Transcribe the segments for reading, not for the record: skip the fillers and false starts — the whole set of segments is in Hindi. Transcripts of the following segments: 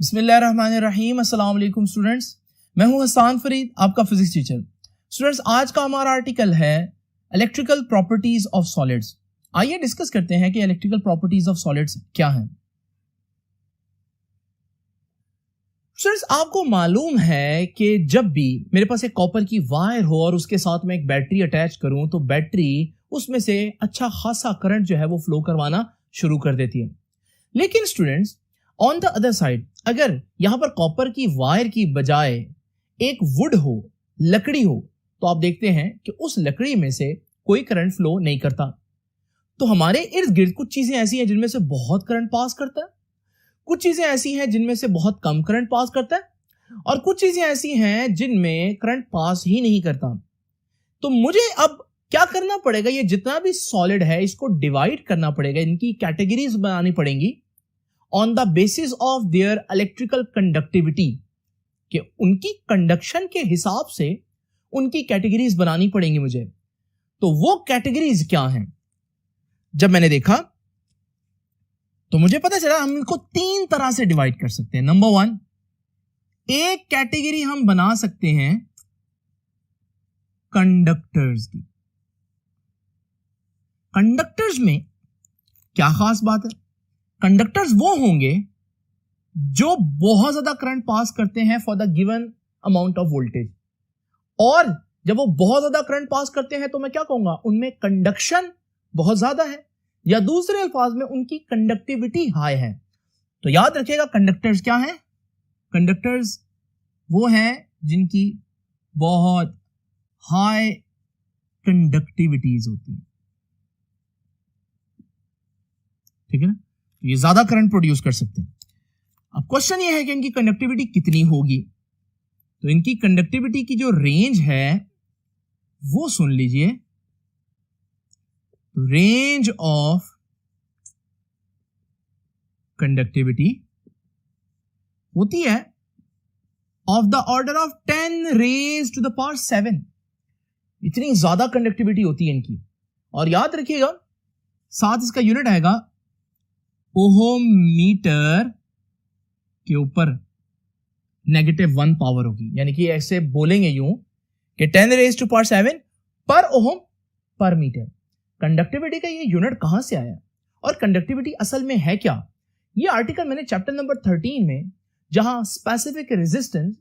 बिस्मिल्लाहिर्रहमानिर्रहीम। अस्सलाम वालेकुम स्टूडेंट्स, मैं हूं हसन फरीद, आपका फिजिक्स टीचर। स्टूडेंट्स, आज का हमारा आर्टिकल है इलेक्ट्रिकल प्रॉपर्टीज ऑफ सॉलिड्स। आइए डिस्कस करते हैं कि इलेक्ट्रिकल प्रॉपर्टीज ऑफ सॉलिड्स क्या हैं। स्टूडेंट्स, आपको मालूम है कि जब भी मेरे पास एक कॉपर की वायर हो और उसके साथ मैं एक बैटरी अटैच करूं तो बैटरी उसमें से अच्छा खासा करंट जो है वो फ्लो करवाना शुरू कर देती है। लेकिन students, on the other side, अगर यहां पर कॉपर की वायर की बजाय एक वुड हो, लकड़ी हो, तो आप देखते हैं कि उस लकड़ी में से कोई करंट फ्लो नहीं करता। तो हमारे इर्द गिर्द कुछ चीजें ऐसी हैं जिनमें से बहुत करंट पास करता है, कुछ चीजें ऐसी हैं जिनमें से बहुत कम करंट पास करता है, और कुछ चीजें ऐसी हैं जिनमें करंट पास ही नहीं करता। तो मुझे अब क्या करना पड़ेगा, ये जितना भी सॉलिड है इसको डिवाइड करना पड़ेगा, इनकी कैटेगरीज बनानी पड़ेंगी on the basis of their electrical conductivity, कि उनकी कंडक्शन के हिसाब से उनकी कैटेगरीज बनानी पड़ेंगी मुझे। तो वो कैटेगरीज क्या हैं? जब मैंने देखा तो मुझे पता चला हम इनको तीन तरह से डिवाइड कर सकते हैं। नंबर वन, एक कैटेगरी हम बना सकते हैं कंडक्टर्स की। कंडक्टर्स में क्या खास बात है? कंडक्टर्स वो होंगे जो बहुत ज्यादा करंट पास करते हैं for the given amount of voltage, और जब वो बहुत ज्यादा करंट पास करते हैं तो मैं क्या कहूंगा, उनमें कंडक्शन बहुत ज्यादा है, या दूसरे अल्फाज में उनकी कंडक्टिविटी हाई है। तो याद रखिएगा, कंडक्टर्स क्या हैं? कंडक्टर्स वो हैं जिनकी बहुत हाई कंडक्टिविटीज होती है, ठीक है ना? ये ज्यादा करंट प्रोड्यूस कर सकते हैं। अब क्वेश्चन ये है कि इनकी कंडक्टिविटी कितनी होगी। तो इनकी कंडक्टिविटी की जो रेंज है वो सुन लीजिए, रेंज ऑफ कंडक्टिविटी होती है of the order of 10 raise to the power 7। इतनी ज्यादा कंडक्टिविटी होती है इनकी। और याद रखिएगा, साथ इसका यूनिट आएगा ओहम मीटर के ऊपर -1 पावर होगी, यानी कि ऐसे बोलेंगे यूं कि 10 रेज टू पावर 7 पर ओहम पर मीटर। कंडक्टिविटी का ये यूनिट कहां से आया और कंडक्टिविटी असल में है क्या? ये आर्टिकल मैंने चैप्टर नंबर 13 में, जहां स्पेसिफिक रेजिस्टेंस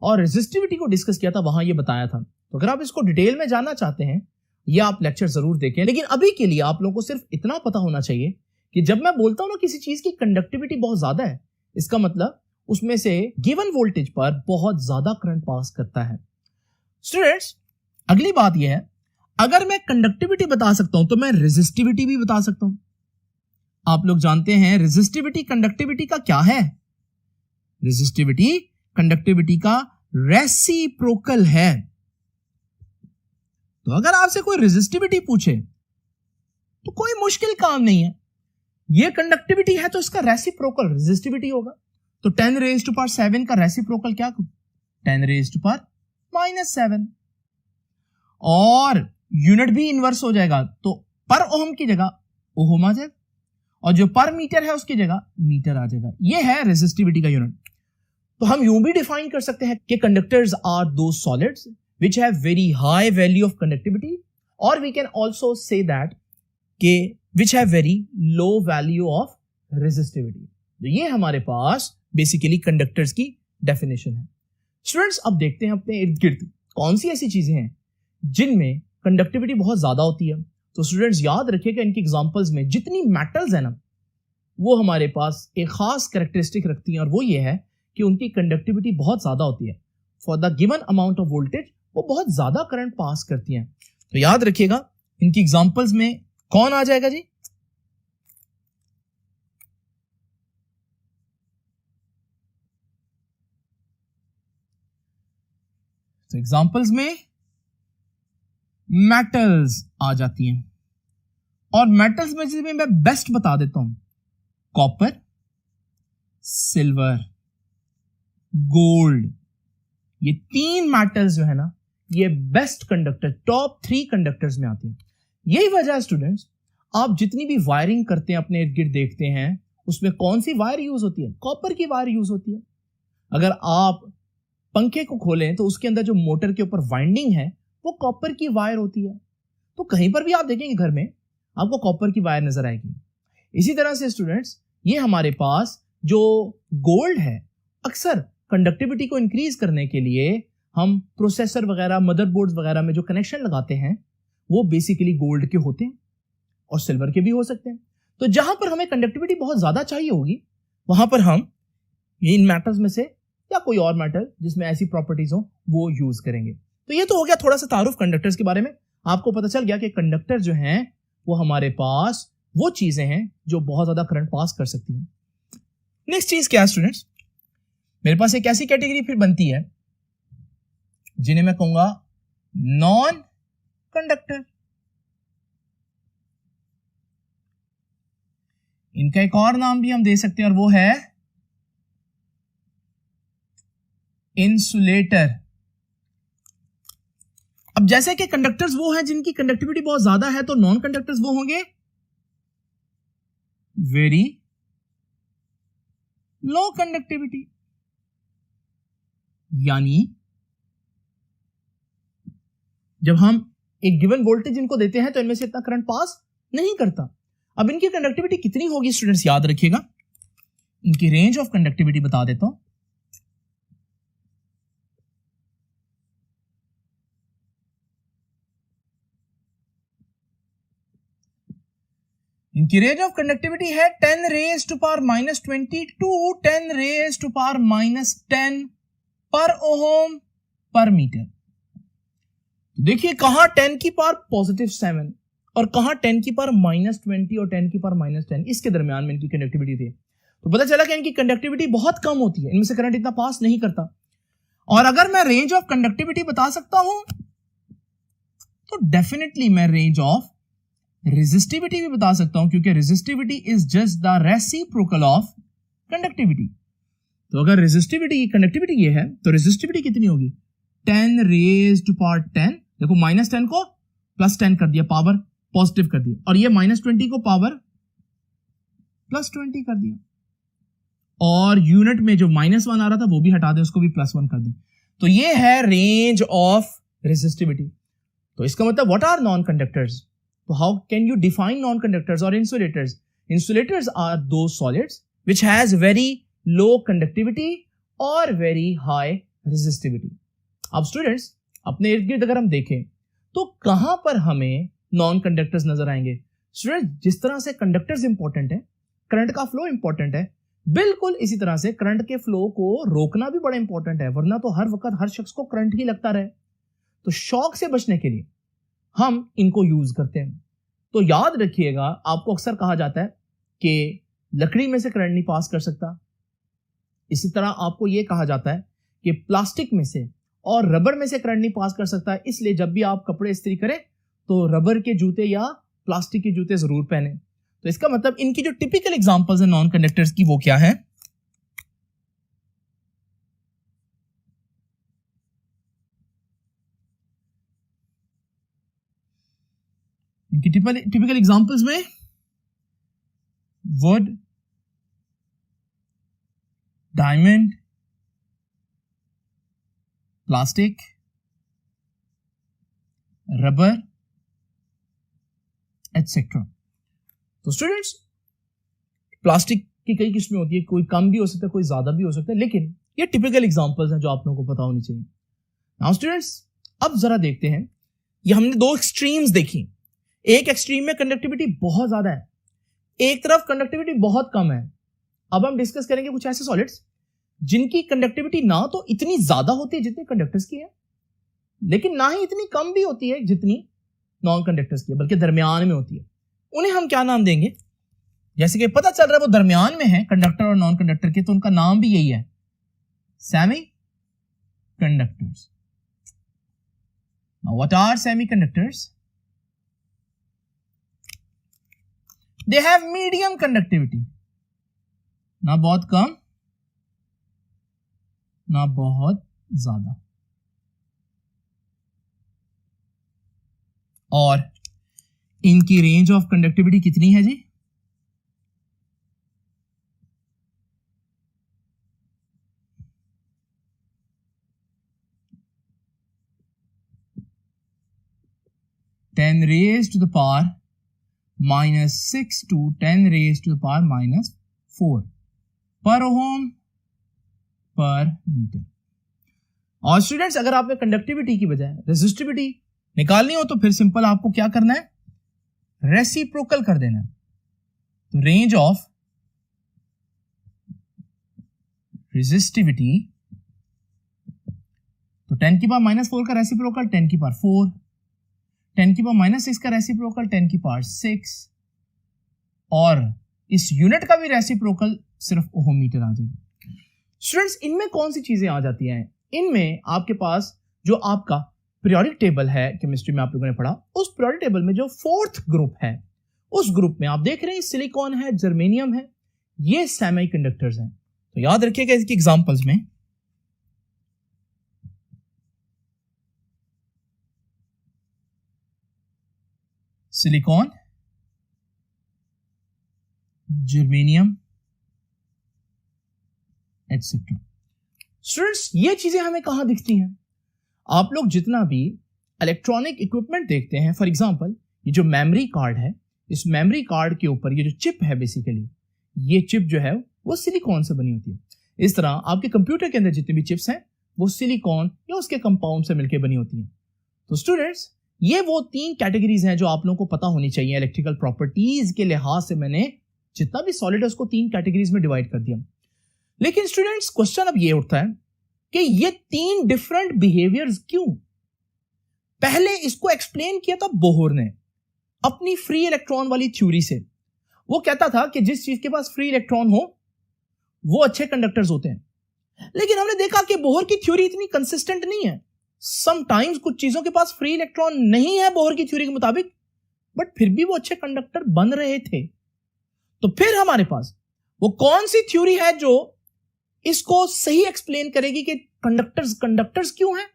और रेजिस्टिविटी को डिस्कस किया था, वहां ये बताया था। तो अगर आप इसको डिटेल में जानना चाहते हैं, ये आप लेक्चर जरूर देखें। लेकिन अभी के लिए आप लोगों को सिर्फ इतना पता होना चाहिए कि जब मैं बोलता हूं ना किसी चीज की कंडक्टिविटी बहुत ज्यादा है, इसका मतलब उसमें से गिवन वोल्टेज पर बहुत ज्यादा करंट पास करता है। स्टूडेंट्स, अगली बात यह है, अगर मैं कंडक्टिविटी बता सकता हूं तो मैं रेजिस्टिविटी भी बता सकता हूं। आप लोग जानते हैं रेजिस्टिविटी कंडक्टिविटी का क्या है? रेजिस्टिविटी कंडक्टिविटी का रेसिप्रोकल है। तो अगर आपसे कोई रेजिस्टिविटी पूछे तो कोई मुश्किल काम नहीं है, ये कंडक्टिविटी है तो इसका रेसिप्रोकल रेजिस्टिविटी होगा। तो 10 रेज टू पावर 7 का रेसिप्रोकल क्या? 10 रेज टू पावर -7, और यूनिट भी इनवर्स हो जाएगा, तो पर ओम की जगह ओम आ जाएगा, और जो पर मीटर है उसकी जगह मीटर आ जाएगा। ये है रेजिस्टिविटी का यूनिट। तो हम यूं भी डिफाइन कर सकते हैं कि conductors are the solids which have very high value of conductivity, और we can also say that के which have very low value of resistivity। तो ये हमारे पास बेसिकली कंडक्टर्स की डेफिनेशन है। स्टूडेंट्स, अब देखते हैं अपने इर्द गिर्द कौन सी ऐसी चीजें हैं जिनमें कंडक्टिविटी बहुत ज्यादा होती है। तो स्टूडेंट्स, याद रखिएगा, इनकी एग्जांपल्स में जितनी मेटल्स है ना, वो हमारे पास एक खास कैरेक्टरिस्टिक रखती हैं, और वो ये है कि उनकी कंडक्टिविटी बहुत ज्यादा होती है। For the given amount of voltage वो बहुत ज्यादा करंट पास करती हैं। तो याद रखिएगा, इनकी एग्जांपल्स में कौन आ जाएगा जी? तो एग्जांपल्स में मेटल्स आ जाती हैं, और मेटल्स में जिसमें मैं बेस्ट बता देता हूं, कॉपर, सिल्वर, गोल्ड। ये तीन मेटल्स जो है ना, ये बेस्ट कंडक्टर, टॉप 3 कंडक्टर्स में आती हैं। यही वजह है स्टूडेंट्स, आप जितनी भी वायरिंग करते हैं अपने इर्द गिर्द देखते हैं, उसमें कौन सी वायर यूज होती है? कॉपर की वायर यूज होती है। अगर आप पंखे को खोलें तो उसके अंदर जो मोटर के ऊपर वाइंडिंग है वो कॉपर की वायर होती है। तो कहीं पर भी आप देखेंगे घर में आपको कॉपर की वायर नजर आएगी। इसी तरह से स्टूडेंट्स, ये हमारे पास जो गोल्ड है, अक्सर कंडक्टिविटी को इंक्रीज करने के लिए हम प्रोसेसर वगैरह, मदरबोर्ड्स वगैरह में जो कनेक्शन लगाते हैं वो बेसिकली गोल्ड के होते हैं और सिल्वर के भी हो सकते हैं। तो जहां पर हमें कंडक्टिविटी बहुत ज्यादा चाहिए होगी वहां पर हम इन मेटल्स में से या कोई और मेटल जिसमें ऐसी प्रॉपर्टीज हो वो यूज करेंगे। तो ये तो हो गया थोड़ा सा तारुफ कंडक्टर्स के बारे में। आपको पता चल गया कि कंडक्टर जो हैं वो हमारे पास वो चीजें हैं जो बहुत ज्यादा करंट पास कर सकती हैं। नेक्स्ट चीज क्या है स्टूडेंट्स, मेरे पास एक ऐसी कैटेगरी फिर बनती है जिन्हें मैं कहूंगा नॉन कंडक्टर। इनका एक और नाम भी हम दे सकते हैं और वो है इंसुलेटर। अब जैसे कि कंडक्टर्स वो हैं जिनकी कंडक्टिविटी बहुत ज्यादा है, तो नॉन कंडक्टर्स वो होंगे वेरी लो कंडक्टिविटी, यानी जब हम एक गिवन वोल्टेज इनको देते हैं तो इनमें से इतना करंट पास नहीं करता। अब इनकी कंडक्टिविटी कितनी होगी स्टूडेंट्स, याद रखिएगा, इनकी रेंज ऑफ कंडक्टिविटी बता देता हूं। इनकी रेंज ऑफ कंडक्टिविटी है 10 raise to power -20 to 10 raise to power -10 पर ओम पर मीटर। तो देखिए कहां 10 की पावर +7 और कहां 10 की पावर -20 और 10 की पावर -10, इसके दरमियान में इनकी कंडक्टिविटी थी। तो पता चला कि इनकी कंडक्टिविटी बहुत कम होती है, इनमें से करंट इतना पास नहीं करता। और अगर मैं रेंज ऑफ कंडक्टिविटी बता सकता हूं तो डेफिनेटली मैं रेंज ऑफ रेजिस्टिविटी भी बता सकता हूं, क्योंकि resistivity is just the reciprocal of conductivity. तो अगर रेजिस्टिविटी की कंडक्टिविटी ये है तो रेजिस्टिविटी कितनी होगी 10 रेज टू पावर 10। देखो -10 को +10 कर दिया, पावर पॉजिटिव कर दिया, और ये -20 को पावर +20 कर दिया, और यूनिट में जो -1 आ रहा था वो भी हटा दें, उसको भी +1 कर दें। तो ये है रेंज ऑफ रेजिस्टिविटी। तो इसका मतलब what are non conductors? So how can you define non-conductors or insulators? Insulators are those solids which has very low conductivity or very high resistivity. अब स्टूडेंट्स अपने इर्द गिर्द अगर हम देखें तो कहां पर हमें नॉन कंडक्टर्स नजर आएंगे? स्टूडेंट, जिस तरह से कंडक्टर्स इंपॉर्टेंट है, करंट का फ्लो इंपॉर्टेंट है, बिल्कुल इसी तरह से करंट के फ्लो को रोकना भी बड़ा इंपॉर्टेंट है, वरना तो हर वक्त हर शख्स को करंट ही लगता रहे। तो शॉक से बचने के लिए हम इनको यूज करते हैं। तो याद रखिएगा, आपको अक्सर कहा जाता है कि लकड़ी में से करंट नहीं पास कर सकता। इसी तरह आपको यह कहा जाता है कि प्लास्टिक में से और रबर में से करंट नहीं पास कर सकता, इसलिए जब भी आप कपड़े इस्त्री करें तो रबर के जूते या प्लास्टिक के जूते जरूर पहने। तो इसका मतलब इनकी जो टिपिकल एग्जांपल्स है नॉन कंडक्टर्स की वो क्या है? इनकी टिपिकल एग्जांपल्स में would, diamond, plastic, rubber etcetera. तो स्टूडेंट्स, प्लास्टिक की कई किस्में होती है, कोई कम भी हो सकता है, कोई ज्यादा भी हो सकता है, लेकिन ये टिपिकल एग्जांपल्स हैं जो आप लोगों को पता होनी चाहिए। नाउ स्टूडेंट्स, अब जरा देखते हैं, ये हमने दो एक्सट्रीम्स देखी। एक एक्सट्रीम में कंडक्टिविटी बहुत ज्यादा है, एक तरफ कंडक्टिविटी बहुत कम है। अब हम डिस्कस करेंगे कुछ ऐसे सॉलिड्स जिनकी कंडक्टिविटी ना तो इतनी ज्यादा होती है जितनी कंडक्टर्स की है, लेकिन ना ही इतनी कम भी होती है जितनी नॉन कंडक्टर्स की है, बल्कि दरमियान में होती है। उन्हें हम क्या नाम देंगे? जैसे कि पता चल रहा है वो दरमियान में है कंडक्टर और नॉन कंडक्टर के, तो उनका नाम भी यही है, semiconductors. Now what are semiconductors? They have medium conductivity, ना बहुत कम ना बहुत ज्यादा, और इनकी रेंज ऑफ कंडक्टिविटी कितनी है जी? 10 raised to the power -6 to 10 raised to the power -4 per ohm per meter। और स्टूडेंट्स अगर आपने कंडक्टिविटी की बजाय रेजिस्टिविटी निकालनी हो तो फिर सिंपल आपको क्या करना है, रेसिप्रोकल कर देना है। तो रेंज ऑफ रेजिस्टिविटी, तो 10 की पावर -4 का रेसिप्रोकल 10 की पावर 4, 10 की पावर -6 का रेसिप्रोकल 10 की पावर 6, और इस यूनिट का भी रेसिप्रोकल सिर्फ ओम मीटर आ जाएगा। स्टूडेंट्स इनमें कौन सी चीजें आ जाती हैं, इनमें आपके पास जो आपका पीरियोडिक टेबल है, केमिस्ट्री में आप लोगों ने पढ़ा, उस पीरियोडिक टेबल में जो 4th ग्रुप है, उस ग्रुप में आप देख रहे हैं सिलिकॉन है, जर्मेनियम है, ये सेमीकंडक्टर्स हैं। तो याद रखिएगा इसकी एग्जांपल्स में सिलिकॉन, जर्मेनियम एटसेट्रा। स्टूडेंट्स ये चीजें हमें कहां दिखती हैं, आप लोग जितना भी इलेक्ट्रॉनिक इक्विपमेंट देखते हैं, फॉर एग्जांपल ये जो मेमोरी कार्ड है, इस मेमोरी कार्ड के ऊपर ये जो चिप है, बेसिकली ये चिप जो है वो सिलिकॉन से बनी होती है। इस तरह आपके कंप्यूटर के अंदर जितनी भी चिप्स हैं वो सिलिकॉन या उसके कंपाउंड से मिलकर बनी होती हैं। तो स्टूडेंट्स ये वो 3 कैटेगरीज हैं जो आप लोगों को पता होनी चाहिए इलेक्ट्रिकल प्रॉपर्टीज के लिहाज से। मैंने जितना भी सॉलिड है उसको 3 कैटेगरीज में डिवाइड कर दिया। लेकिन स्टूडेंट्स क्वेश्चन अब ये उठता है कि ये 3 डिफरेंट बिहेवियर्स क्यों? पहले इसको एक्सप्लेन किया था बोहर ने अपनी फ्री इलेक्ट्रॉन वाली थ्योरी से। वो कहता था कि जिस चीज के पास फ्री इलेक्ट्रॉन हो वो अच्छे कंडक्टर्स होते हैं। लेकिन हमने देखा कि बोहर की थ्योरी इतनी कंसिस्टेंट नहीं है। समटाइम्स कुछ चीजों के पास फ्री इलेक्ट्रॉन नहीं है बोहर की थ्योरी के मुताबिक, बट फिर भी वो अच्छे कंडक्टर बन रहे थे। तो फिर हमारे पास वो कौन सी थ्योरी है जो इसको सही एक्सप्लेन करेगी कि कंडक्टर्स क्यों हैं,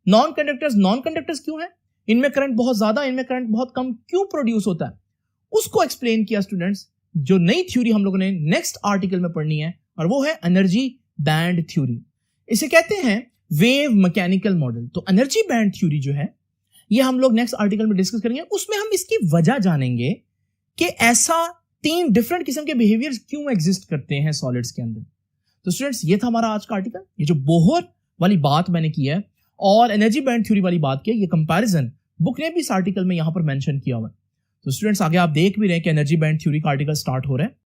नॉन कंडक्टर्स क्यों हैं, इनमें करंट बहुत ज्यादा, इनमें करंट बहुत कम क्यों प्रोड्यूस होता है, उसको एक्सप्लेन किया स्टूडेंट्स। जो नई थ्योरी हम लोगों ने नेक्स्ट आर्टिकल में पढ़नी है, और वो है एनर्जी बैंड थ्योरी। इसे कहते हैं वेव मैकेनिकल मॉडल। तो एनर्जी बैंड थ्योरी जो है ये हम लोग नेक्स्ट आर्टिकल में डिस्कस करेंगे। उसमें हम इसकी वजह जानेंगे कि ऐसा 3 डिफरेंट किस्म के बिहेवियर्स क्यों एग्जिस्ट करते हैं सॉलिड्स के अंदर। तो स्टूडेंट्स ये था हमारा आज का आर्टिकल। ये जो बोहर वाली बात मैंने की है और एनर्जी बैंड थ्योरी वाली बात की है, ये कंपैरिजन बुक ने भी इस आर्टिकल में यहां पर मेंशन किया हुआ है। तो स्टूडेंट्स आगे आप देख भी रहे हैं कि एनर्जी बैंड थ्योरी का आर्टिकल स्टार्ट हो रहा है।